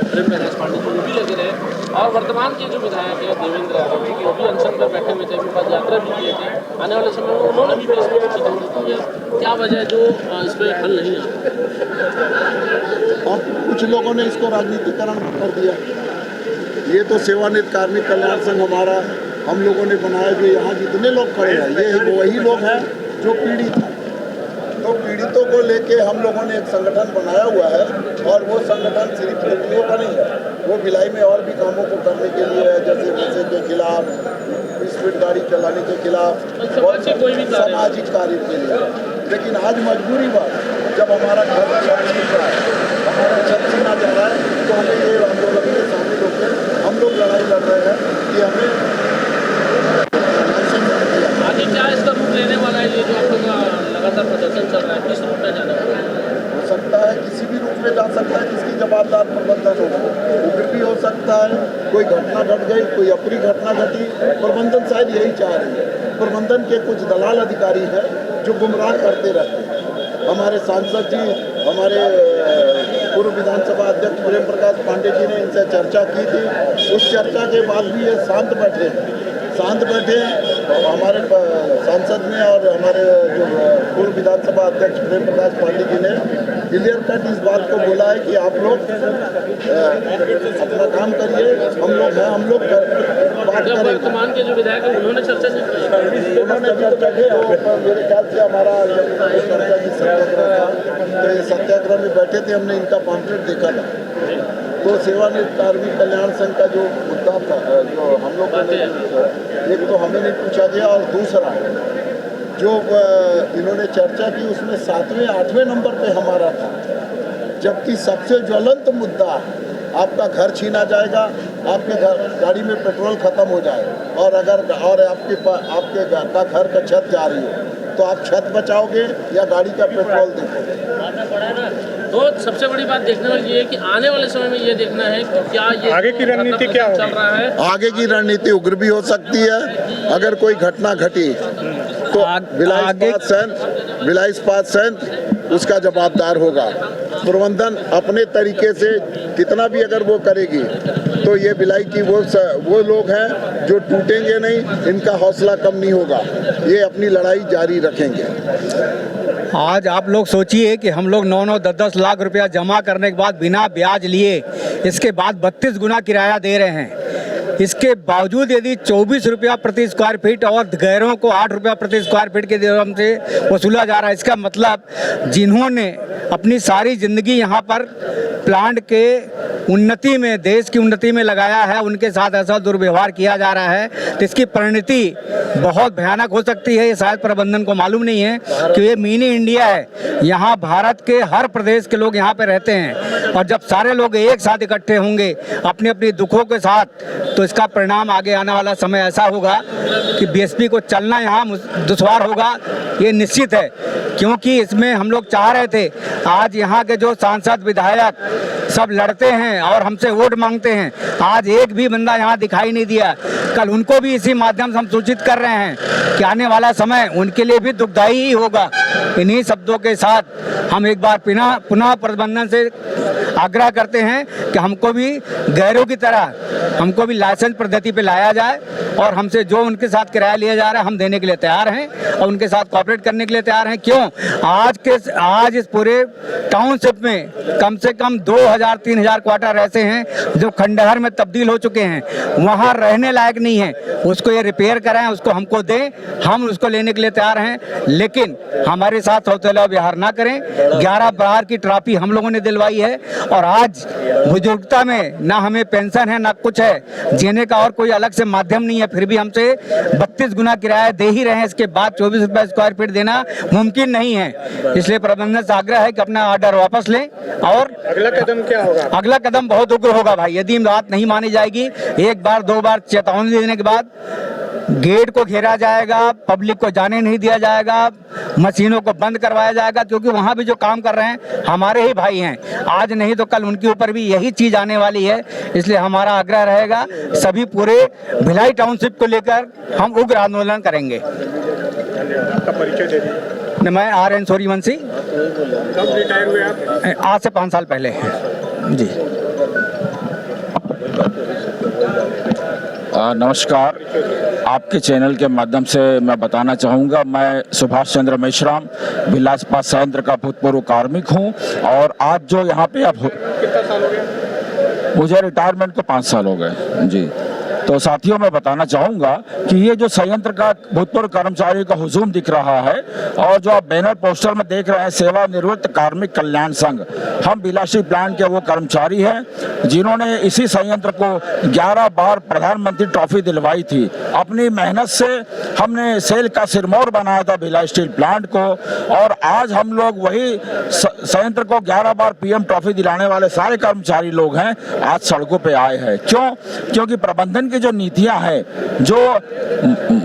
प्रेम प्रकाश पांडे जी वो भी लगे रहे, और वर्तमान के जो विधायक है देवेंद्र यादव जी वो भी अनशन पर बैठे हुए थे, उनके पास यात्रा भी किए थे, आने वाले समय में उन्होंने भी बीएसपी की चेतावनी दी है। क्या वजह है जो इस पर हल नहीं आता? और कुछ लोगों ने इसको राजनीतिकरण कर दिया। ये तो सेवानिवृत्त कार्मिक कल्याण संघ हमारा हम लोगों ने बनाया, जो यहाँ जितने लोग खड़े हैं ये वही लोग हैं जो पीड़ित हैं। तो पीड़ितों को लेके हम लोगों ने एक संगठन बनाया हुआ है, और वो संगठन सिर्फ व्यक्तियों का नहीं है, वो भिलाई में और भी कामों को करने के लिए है, जैसे नशे के खिलाफ, स्पीड गाड़ी चलाने के खिलाफ, और सामाजिक कार्य के लिए। लेकिन आज मजबूरी बात, जब हमारा घर छीन रहा है, हमारा छत छीना जा रहा है, तो हमें ये आंदोलन में शामिल होकर हम लोग लड़ाई लड़ रहे हैं कि हमें आगे क्या इसका रूप लेने वाला है? ये जो आप लोग लगातार प्रदर्शन चल रहा है, किस रूप में जाने वाला है? हो सकता है किसी भी रूप में जा सकता है, किसकी जवाबदार प्रबंधन होगा, उग्र भी हो सकता है, कोई घटना घट गई, कोई अप्रिय घटना घटी, प्रबंधन शायद यही चाह रही है। प्रबंधन के कुछ दलाल अधिकारी हैं जो गुमराह करते रहते हैं। हमारे सांसद जी, हमारे पूर्व विधानसभा अध्यक्ष प्रेम प्रकाश पांडे जी ने इनसे चर्चा की थी। उस चर्चा के बाद भी ये शांत बैठे। हमारे सांसद ने और हमारे जो पूर्व विधानसभा अध्यक्ष प्रेम प्रकाश पांडे जी ने क्लियर कट इस बात को बोला है कि आप लोग अपना काम करिए, हम लोग बात करें। वर्तमान के जो विधायक है उन्होंने चर्चा नहीं की, उन्होंने चर्चा की, तो मेरे ख्याल से हमारा चर्चा की सत्याग्रह था, तो ये सत्याग्रह में बैठे थे, हमने इनका पॉम्पलेट देखा था। तो सेवानिवृत्त कार्मिक कल्याण संघ का जो मुद्दा था, जो हम लोग ने एक तो हमें नहीं पूछा गया, और दूसरा जो इन्होंने चर्चा की उसमें 7वें 8वें नंबर पे हमारा था, जबकि सबसे ज्वलंत मुद्दा आपका घर छीना जाएगा, आपके गाड़ी में पेट्रोल खत्म हो जाए, और अगर आपके घर का छत जा रही हो तो आप छत बचाओगे या गाड़ी का पेट्रोल देखोगे? तो सबसे बड़ी बात देखने वाली ये है कि आने वाले समय में ये देखना है कि क्या ये आगे की रणनीति क्या चल रहा है। आगे की रणनीति उग्र भी हो सकती है। अगर कोई घटना घटी तो भिलाई इस्पात संयंत्र उसका जवाबदार होगा। प्रबंधन अपने तरीके से कितना भी अगर वो करेगी तो ये भिलाई की वो लोग हैं जो टूटेंगे नहीं, इनका हौसला कम नहीं होगा, ये अपनी लड़ाई जारी रखेंगे। आज आप लोग सोचिए कि हम लोग 9-9, 10-10 लाख रुपया जमा करने के बाद बिना ब्याज लिए इसके बाद 32 गुना किराया दे रहे हैं। इसके बावजूद यदि 24 रुपया प्रति स्क्वायर फीट और गैरों को 8 रुपया प्रति स्क्वायर फीट के दर से वसूला जा रहा है, इसका मतलब जिन्होंने अपनी सारी जिंदगी यहाँ पर प्लांट के उन्नति में, देश की उन्नति में लगाया है, उनके साथ ऐसा दुर्व्यवहार किया जा रहा है, तो इसकी परिणति बहुत भयानक हो सकती है। ये शायद प्रबंधन को मालूम नहीं है कि ये मिनी इंडिया है, यहाँ भारत के हर प्रदेश के लोग यहाँ पे रहते हैं, और जब सारे लोग एक साथ इकट्ठे होंगे अपनी अपनी दुखों के साथ, तो इसका परिणाम आगे आने वाला समय ऐसा होगा कि बीएसपी को चलना यहाँ दुश्वार होगा, ये निश्चित है। क्योंकि इसमें हम लोग चाह रहे थे, आज यहाँ के जो सांसद विधायक सब लड़ते हैं और हमसे वोट मांगते हैं, आज एक भी बंदा यहाँ दिखाई नहीं दिया। कल उनको भी इसी माध्यम से हम सूचित कर रहे हैं कि आने वाला समय उनके लिए भी दुखदायी ही होगा। इन्हीं शब्दों के साथ हम एक बार पुनः प्रबंधन से आग्रह करते हैं कि हमको भी गैरों की तरह हमको भी लाइसेंस पद्धति पे लाया जाए, और हमसे जो उनके साथ किराया लिया जा रहा है हम देने के लिए तैयार हैं और उनके साथ कोऑपरेट करने के लिए तैयार हैं। क्यों? आज इस पूरे टाउनशिप में कम से कम 2000-3000 क्वार्टर ऐसे हैं जो खंडहर में तब्दील हो चुके हैं, वहाँ रहने लायक नहीं है। उसको ये रिपेयर कराएं, उसको हमको दें, हम उसको लेने के लिए तैयार हैं, लेकिन हमारे साथ सौतेला व्यवहार ना करें। 11 बार की ट्रॉफी हम लोगों ने दिलवाई है, और आज बुजुर्गता में ना हमें पेंशन है ना कुछ है, जीने का और कोई अलग से माध्यम नहीं है, फिर भी हमसे 32 गुना किराया दे ही रहे हैं। इसके बाद 24 रुपये स्क्वायर फीट देना मुमकिन नहीं है। इसलिए प्रबंधन से आग्रह है कि अपना ऑर्डर वापस लें। और अगला कदम क्या होगा? अगला कदम बहुत उग्र होगा भाई। यदि बात नहीं मानी जाएगी, एक बार 2 बार चेतावनी देने के बाद गेट को घेरा जाएगा, पब्लिक को जाने नहीं दिया जाएगा, मशीनों को बंद करवाया जाएगा, क्योंकि वहाँ भी जो काम कर रहे हैं हमारे ही भाई हैं। आज नहीं तो कल उनके ऊपर भी यही चीज़ आने वाली है। इसलिए हमारा आग्रह रहेगा, सभी पूरे भिलाई टाउनशिप को लेकर हम उग्र आंदोलन करेंगे। आपका परिचय दे दीजिए। मैं RN सूर्यवंशी। कब रिटायर हुए आप? आज से 5 साल पहले जी। नमस्कार। आपके चैनल के माध्यम से मैं बताना चाहूँगा, मैं सुभाष चंद्र मेश्राम भिलाई इस्पात संयंत्र का भूतपूर्व कार्मिक हूँ और आज जो यहाँ पे आप कितना साल हो गया? मुझे रिटायरमेंट को 5 साल हो गए जी। तो साथियों मैं बताना चाहूँगा कि ये जो संयंत्र का भूतपूर्व कर्मचारियों का हुजूम दिख रहा है और जो आप बैनर पोस्टर में देख रहे हैं सेवानिवृत्त कार्मिक कल्याण संघ, हम भिलाई स्टील प्लांट के वो कर्मचारी हैं जिन्होंने इसी संयंत्र को 11 बार प्रधानमंत्री ट्रॉफी दिलवाई थी। अपनी मेहनत से हमने सेल का सिरमौर बनाया था भिलाई स्टील प्लांट को और आज हम लोग वही संयंत्र को 11 बार पीएम ट्रॉफी दिलाने वाले सारे कर्मचारी लोग हैं आज सड़कों पे आए हैं। क्योंकि प्रबंधन की जो नीतियां हैं, जो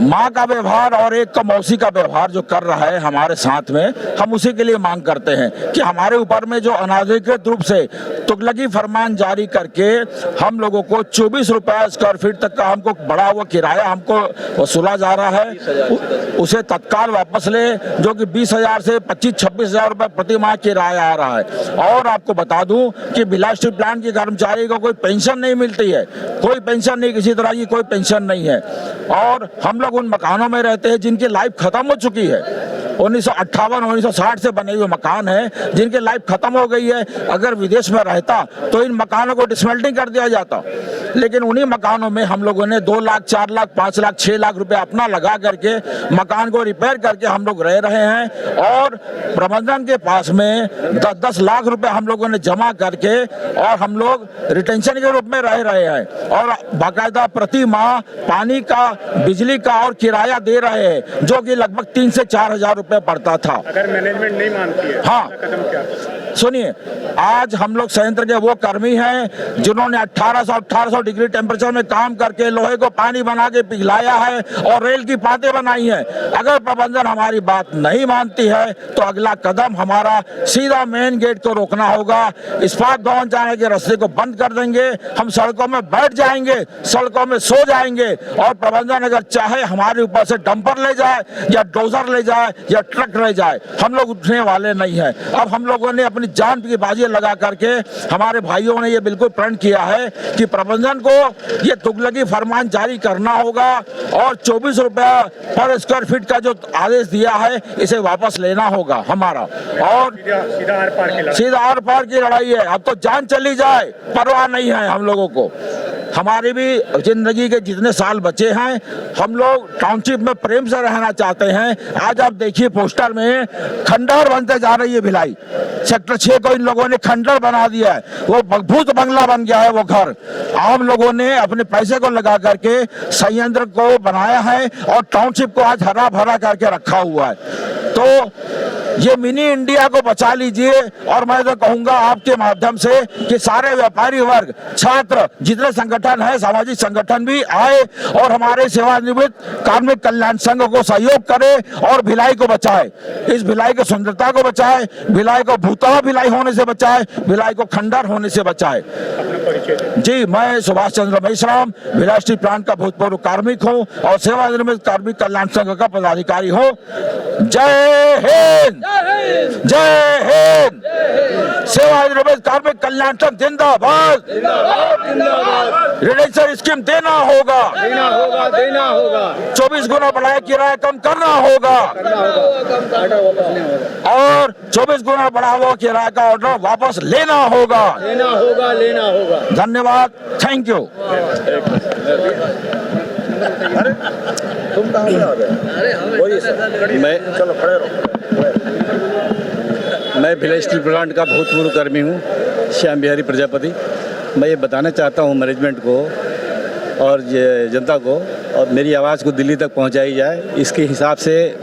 माँ का व्यवहार और एक का मौसी का व्यवहार जो कर रहा है हमारे साथ में, हम उसी के लिए मांग करते हैं कि हमारे ऊपर में जो अनाधिकृत रूप से तुगलकी फरमान जारी करके हम लोगों को 24 रुपए स्क्वायर फीट तक का हमको बढ़ा हुआ किराया हमको वसूला जा रहा है, उसे तत्काल वापस ले, जो कि 20,000 से 25-26,000 रुपए प्रति माह किराया आ रहा है। और आपको बता दूं कि भिलाई स्टील प्लांट के कर्मचारी को कोई पेंशन नहीं मिलती है, कोई पेंशन नहीं, किसी तरह की कोई पेंशन नहीं है। और हम लोग उन मकानों में रहते हैं जिनकी लाइफ खत्म हो चुकी है। 1958-1960 से बने हुए मकान हैं जिनकी लाइफ खत्म हो गई है। अगर विदेश में रहता तो इन मकानों को डिसमेंटलिंग कर दिया जाता, लेकिन उन्हीं मकानों में हम लोगों ने 2 लाख, 4 लाख, 5 लाख, 6 लाख रुपए अपना लगा करके मकान को रिपेयर करके हम लोग रह रहे हैं। और प्रबंधन के पास में 10-10 लाख रुपए हम लोगों ने जमा करके और हम लोग रिटेंशन के रूप में रह रहे हैं और बाकायदा प्रति माह पानी का, बिजली का और किराया दे रहे हैं, जो कि लगभग 3 से 4 हजार रुपए पड़ता था। अगर मैनेजमेंट नहीं मानती है, हाँ, कदम क्या? सुनिए, आज हम लोग संयंत्र के वो कर्मी हैं जिन्होंने 1800 डिग्री टेम्परेचर में काम करके लोहे को पानी बना के पिघलाया है और रेल की पातें बनाई हैं। अगर प्रबंधन हमारी बात नहीं मानती है तो अगला कदम हमारा सीधा मेन गेट को रोकना होगा, इस्पात भवन जाने के रास्ते को बंद कर देंगे, हम सड़कों में बैठ जाएंगे, सड़कों में सो जाएंगे और प्रबंधन अगर चाहे हमारे ऊपर से डंपर ले जाए या डोजर ले जाए या ट्रक ले जाए, हम लोग उठने वाले नहीं है। अब हम लोगों ने अपनी जान की बाजी लगा करके हमारे भाइयों ने ये बिल्कुल प्रण किया है कि प्रबंधन को ये तुगलकी फरमान जारी करना होगा और 24 रुपया पर स्क्वायर फीट का जो आदेश दिया है इसे वापस लेना होगा हमारा। और सीधा आर पार की लड़ाई है, अब तो जान चली जाए परवाह नहीं है हम लोगों को। हमारी भी जिंदगी के जितने साल बचे हैं हम लोग टाउनशिप में प्रेम से रहना चाहते हैं। आज आप देखिए पोस्टर में खंडहर बनते जा रही है भिलाई, सेक्टर 6 को इन लोगों ने खंडहर बना दिया है, वो भूत बंगला बन गया है वो घर। आम लोगों ने अपने पैसे को लगा करके संयंत्र को बनाया है और टाउनशिप को आज हरा भरा करके रखा हुआ है। तो ये मिनी इंडिया को बचा लीजिए। और मैं तो कहूंगा आपके माध्यम से कि सारे व्यापारी वर्ग, छात्र, जितने संगठन है, सामाजिक संगठन भी आए और हमारे सेवानिवृत्त कार्मिक कल्याण संघ को सहयोग करे और भिलाई को बचाए, इस भिलाई की सुंदरता को बचाए, भिलाई को भूतवा भिलाई होने से बचाए, भिलाई को खंडहर होने से बचाए। जी, मैं सुभाष चंद्र मेश्राम भिलाई स्टील प्लांट का भूतपूर्व कार्मिक हूँ और सेवानिवृत्त कार्मिक कल्याण संघ का पदाधिकारी हूँ। जय हिंद, जय हिंद। सेवानिवृत्त कार्मिक कल्याण संघ जिंदाबाद। रिटेंशन स्कीम देना होगा, देना होगा। 24 गुना बढ़ाया किराया कम करना होगा और 24 गुना बढ़ा हुआ किराया का ऑर्डर वापस लेना होगा। धन्यवाद, थैंक यू। तुम कहाँ से आ गए? मैं भिलाई स्टील प्लांट का भूतपूर्व कर्मी हूँ, श्याम बिहारी प्रजापति। मैं ये बताना चाहता हूँ मैनेजमेंट को और जनता को, और मेरी आवाज़ को दिल्ली तक पहुँचाई जाए। इसके हिसाब से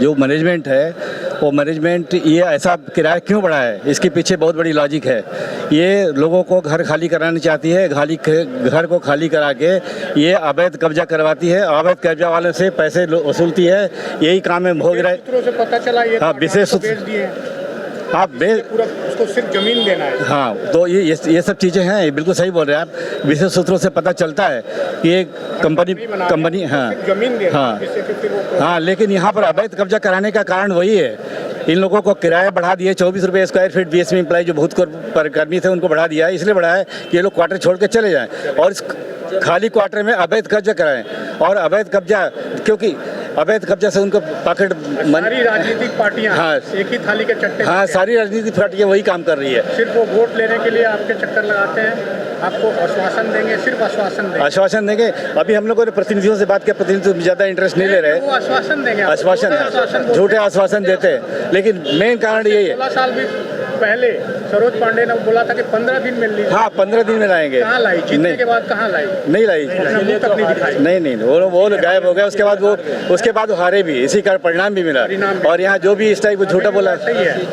जो मैनेजमेंट है वो मैनेजमेंट ये ऐसा किराया क्यों बढ़ा है, इसके पीछे बहुत बड़ी लॉजिक है। ये लोगों को घर खाली कराना चाहती है, घर को खाली करा के ये अवैध कब्जा करवाती है, अवैध कब्जा वाले से पैसे वसूलती है। यही काम में भोग रहे। पता चला ये हाँ, विशेष आप पूरा उसको सिर्फ जमीन देना है। हाँ, तो ये सब चीज़ें हैं, बिल्कुल सही बोल रहे हैं आप। विशेष सूत्रों से पता चलता है कि एक कंपनी हाँ जमीन देना, हाँ, लेकिन यहाँ पर अवैध कब्जा कराने का कारण वही है। इन लोगों को किराया बढ़ा दिए, 24 रुपये स्क्वायर फीट। बीएसपी एम्प्लॉय जो भूतपूर्व कर्मी थे उनको बढ़ा दिया है, इसलिए बढ़ा है कि ये लोग क्वार्टर छोड़ के चले जाएँ। और खाली क्वार्टर में अवैध कब्जा कराएं और अवैध कब्जा, क्योंकि अवैध कब्जा से उनको पॉकेट सारी राजनीतिक पार्टियां हाँ। एक ही थाली के चट्टे हाँ, सारी राजनीतिक पार्टियां वही काम कर रही है। सिर्फ वो वोट लेने के लिए आपके चक्कर लगाते हैं, आपको आश्वासन देंगे, सिर्फ आश्वासन देंगे। आश्वासन देंगे। अभी हम लोगों ने प्रतिनिधियों से बात किया, प्रतिनिधि ज़्यादा इंटरेस्ट नहीं ले रहे। वो आश्वासन देंगे, आश्वासन झूठे आश्वासन देते हैं, लेकिन मेन कारण यही है। 16 साल भी पहले सरोज पांडे ने बोला था कि 15 दिन में लीजिए। हाँ, 15 दिन में लाएंगे। कहाँ लाई? जीतने के बाद कहाँ लाई? नहीं लाई, मुंह तक नहीं दिखाई। नहीं, वो गायब हो गया। उसके बाद वो हारे भी, इसी का परिणाम भी मिला। और यहाँ जो भी इस टाइप को झूठा बोला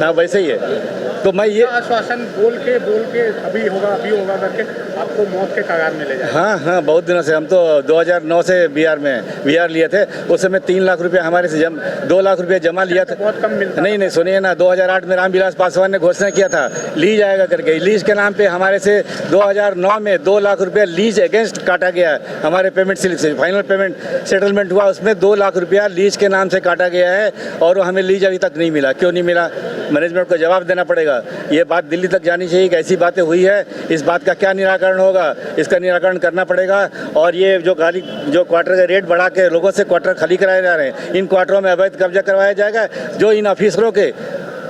ना, वैसे ही है। तो मैं ये आश्वासन बोल के अभी होगा करके आपको मौत के कगार में ले जाए। हाँ, बहुत दिनों से हम तो 2009 से बिहार लिए थे। उस समय 3 लाख रुपया हमारे से 2 लाख रुपया जमा लिया था। बहुत कम मिलता। नहीं, सुनिए ना, 2008 में रामविलास पासवान ने घोषणा किया था लीज आएगा करके। लीज के नाम पे हमारे से 2009 में 2 लाख रुपया लीज अगेंस्ट काटा गया। हमारे पेमेंट स्लिप से फाइनल पेमेंट सेटलमेंट हुआ, उसमें 2 लाख रुपया लीज के नाम से काटा गया है और हमें लीज अभी तक नहीं मिला। क्यों नहीं मिला? मैनेजमेंट को जवाब देना पड़ेगा। ये बात दिल्ली तक जानी चाहिए कि ऐसी बातें हुई है। इस बात का क्या निराकरण होगा, इसका निराकरण करना पड़ेगा। और ये जो क्वार्टर का रेट बढ़ा के लोगों से क्वार्टर खाली कराए जा रहे हैं, इन क्वार्टरों में अवैध कब्जा करवाया जाएगा। जो इन ऑफिसरों के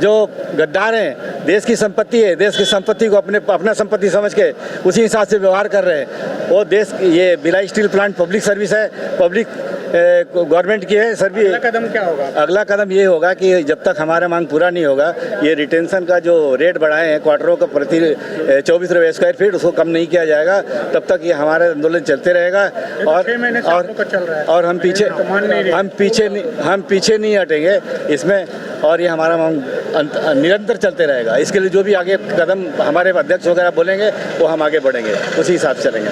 जो गद्दार हैं, देश की संपत्ति है, देश की संपत्ति को अपना संपत्ति समझ के उसी हिसाब से व्यवहार कर रहे हैं। वो ये Bhilai steel plant public service है, पब्लिक गवर्नमेंट की है सर्विस। अगला कदम क्या होगा? अगला कदम ये होगा कि जब तक हमारा मांग पूरा नहीं होगा, ये रिटेंशन का जो रेट बढ़ाए हैं क्वार्टरों का प्रति 24 रुपये स्क्वायर फीट, उसको कम नहीं किया जाएगा, तब तक ये हमारा आंदोलन चलते रहेगा। और हम पीछे नहीं हटेंगे इसमें, और ये हमारा मांग निरंतर चलते रहेगा। इसके लिए जो भी आगे कदम हमारे अध्यक्ष वगैरह बोलेंगे वो हम आगे बढ़ेंगे, उसी हिसाब से चलेंगे।